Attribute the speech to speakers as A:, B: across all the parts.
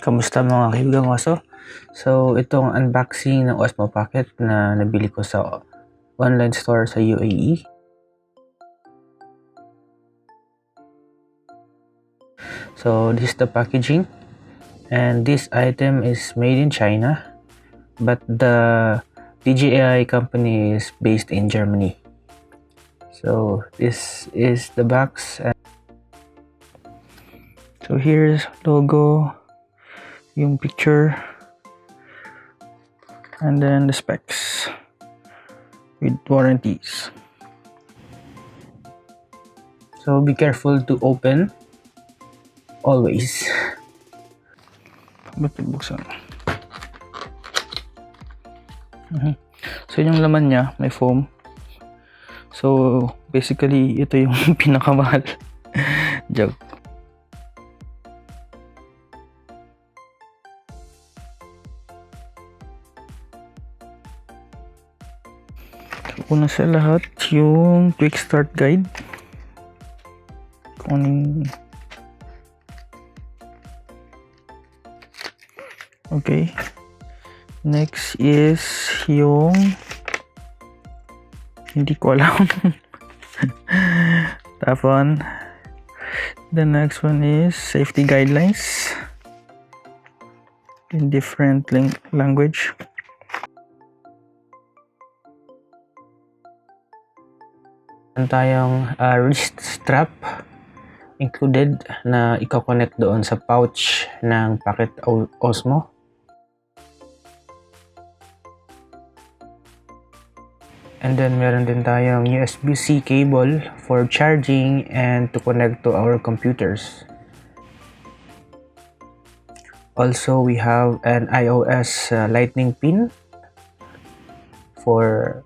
A: Kamusta mga kaibigang Oso? So, itong unboxing ng Osmo Pocket na nabili ko sa online store sa UAE. So, this is the packaging. And this item is made in China, but the DJI company is based in Germany. So, this is the box. So, here's logo, yung picture, and then the specs with warranties. So be careful to open always. Ba't buksan? So yung laman niya may foam. So basically ito yung pinakamahal. Joke. Una sa lahat yung quick start guide. Okay. Next is yung hindi ko alam. Tapon. The next one is safety guidelines in different language. Tayong wrist strap included na i-connect doon sa pouch ng Pocket Osmo. And then meron din tayong USB-C cable for charging and to connect to our computers. Also, we have an iOS lightning pin for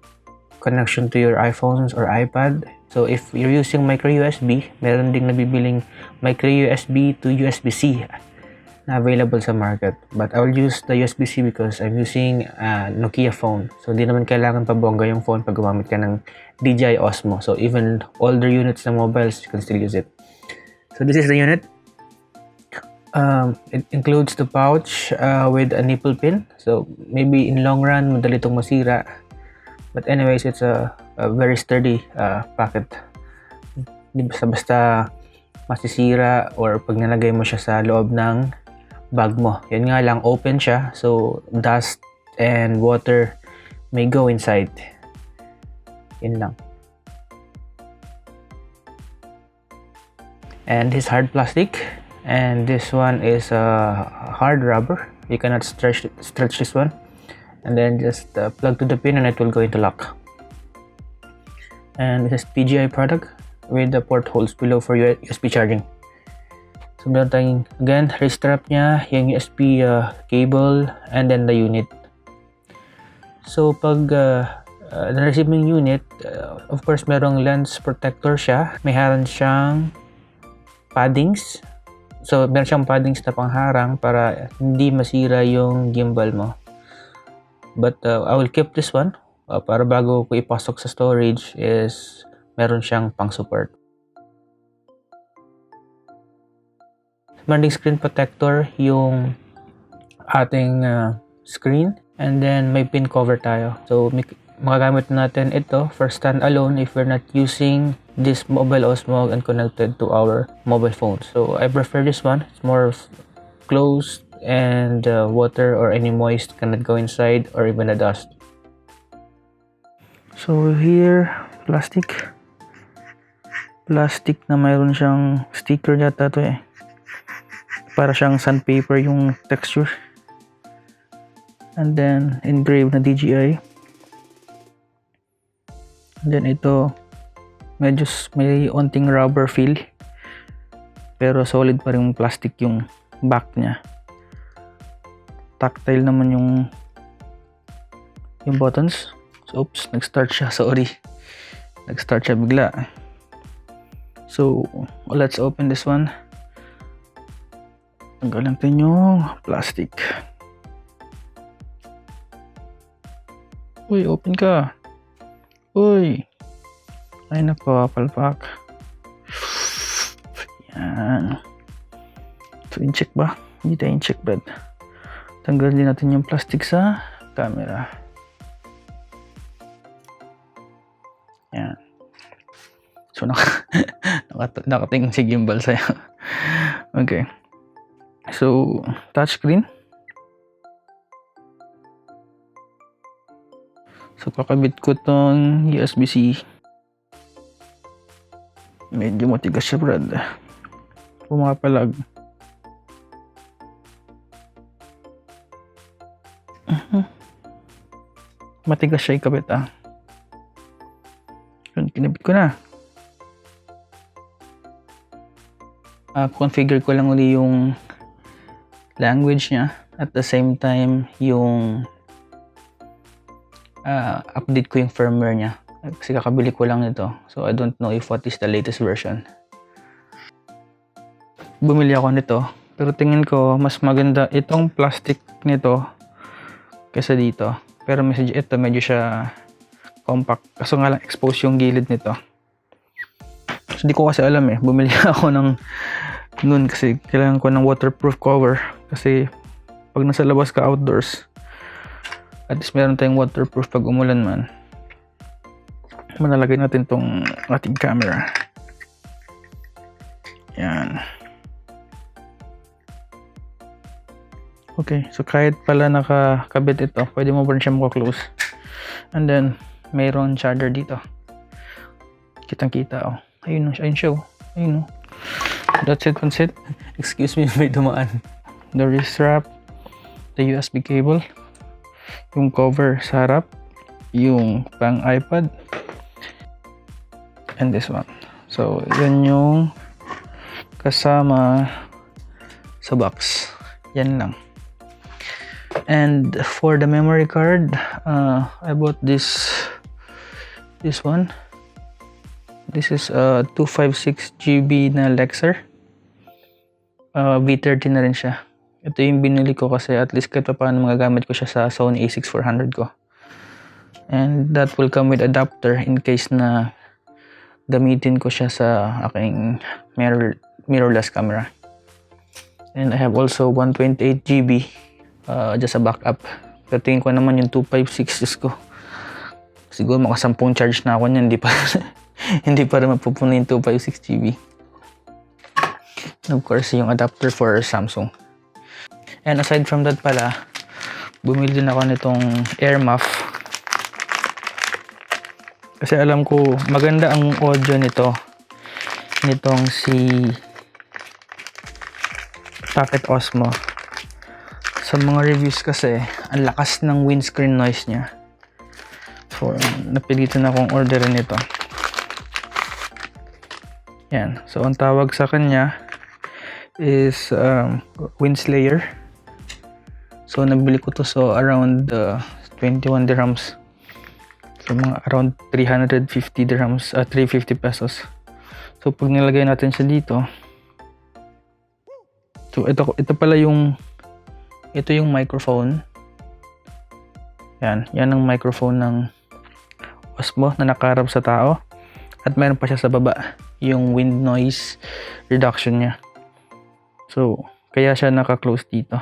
A: connection to your iPhones or iPad. So if you're using micro USB, meron ding nabibiling micro USB to USB-C na available sa market. But I will use the USB-C because I'm using a Nokia phone. So di naman kailangan pabongga yung phone pag gumamit ka ng DJI Osmo. So even older units na mobiles, you can still use it. So this is the unit. It includes the pouch with a nipple pin. So maybe in long run, madali itong masira. But anyways, it's a very sturdy packet. Hindi basta-basta masisira or pag nalagay mo siya sa loob ng bag mo. Yan nga lang, open siya. So, dust and water may go inside. Yan lang. And this hard plastic. And this one is hard rubber. You cannot stretch this one. And then just plug to the pin and it will go into lock. And this is DJI product with the port holes below for USB charging. So meron tayong, again, wrist strap niya, yung USB cable, and then the unit. So pag na-receive mo yung unit, of course merong lens protector siya. Mayroon siyang paddings. So meron siyang paddings na pangharang para hindi masira yung gimbal mo. But I will keep this one para bago ko ipasok sa storage is meron siyang pang support. Meron ding screen protector yung ating screen, and then may pin cover tayo. So magagamit natin ito for standalone if we're not using this mobile Osmo and connected to our mobile phone. So I prefer this one. It's more closed and water or any moist cannot go inside or even the dust. So here, plastic na mayroon siyang sticker yata to eh. Para siyang sandpaper yung texture. And then engraved na DJI. And then ito medyo may onting rubber feel pero solid pa rin yung plastic yung back niya. Tactile naman yung buttons. So oops, nag-start siya, sorry. Nag-start siya bigla. So let's open this one. Tanggalin natin yung plastic. Uy, open ka. Uy. Ay napapalpak. Yan. So in-check ba? Hindi tayo check bed. Tanggalin natin yung plastic sa camera. Yan. So, nakatingin si gimbal sa'yo. Okay. So, touchscreen. So, kakabit ko tong USB-C. Medyo matigas siya, Brad. Pumapalag. Matigas siya ikabit, ah. Yun, kinabit ko na. Configure ko lang uli yung language niya. At the same time, yung update ko yung firmware niya. Kasi kakabili ko lang nito. So, I don't know if what is the latest version. Bumili ako nito. Pero tingin ko, mas maganda itong plastic nito kaysa dito. Pero ito medyo siya compact. Kaso nga lang expose yung gilid nito. So, di ko kasi alam eh. Bumili ako ng nun kasi kailangan ko ng waterproof cover. Kasi pag nasa labas ka outdoors, at least meron tayong waterproof pag umulan man. Manalagay natin tong ating camera. Yan. Okay, so kahit pala nakakabit ito, pwede mo pa rin siya maka-close. And then, mayroon charger dito. Kitang-kita, oh. Ayun siya, oh. Ayun, oh. That's it, pansit. Excuse me, may dumaan. The wrist strap, the USB cable, yung cover sa harap, yung pang iPad, and this one. So, yun yung kasama sa box. Yan lang. And for the memory card, I bought this one. This is 256 GB na Lexer. V30 na rin siya. Ito yung binili ko kasi at least kahit paano magagamit ko siya sa Sony a6400 ko. And that will come with adapter in case na gamitin ko siya sa aking mirrorless camera. And I have also 128 GB just a backup. Pero tingin ko naman yung 256 ko. Siguro maka 10 charge na ako niyan, hindi pa rin mapupuno yung 256 GB. And of course, yung adapter for Samsung. And aside from that pala, bumili din ako nitong air muff. Kasi alam ko maganda ang audio nitong si Pocket Osmo. Sa mga reviews kasi, ang lakas ng windscreen noise niya. So, napilitan akong orderin ito. Yan. So, ang tawag sa kanya is Windslayer. So, nabili ko to around 21 dirhams. So, mga around 350 dirhams, 350 pesos. So, pag nilagay natin siya dito, so, ito pala yung microphone. Yan ang microphone ng Osmo na nakaharap sa tao. At meron pa siya sa baba, yung wind noise reduction niya. So, kaya siya naka-close dito.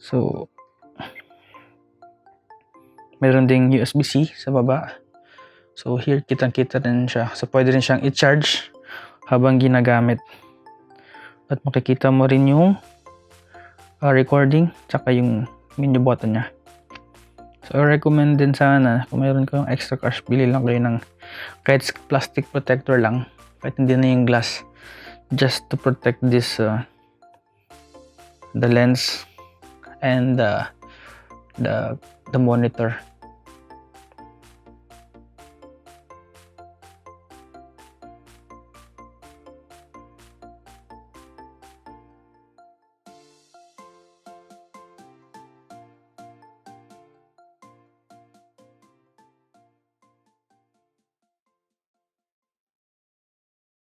A: So, meron ding USB-C sa baba. So, here kitang-kita din siya. So, pwede rin siyang i-charge habang ginagamit. At makikita mo rin yung recording tsaka yung menu button niya. So, I recommend din sana kung mayroon kayong extra cash, bili lang kayo ng kahit plastic protector lang, kahit hindi na yung glass, just to protect this the lens and the monitor.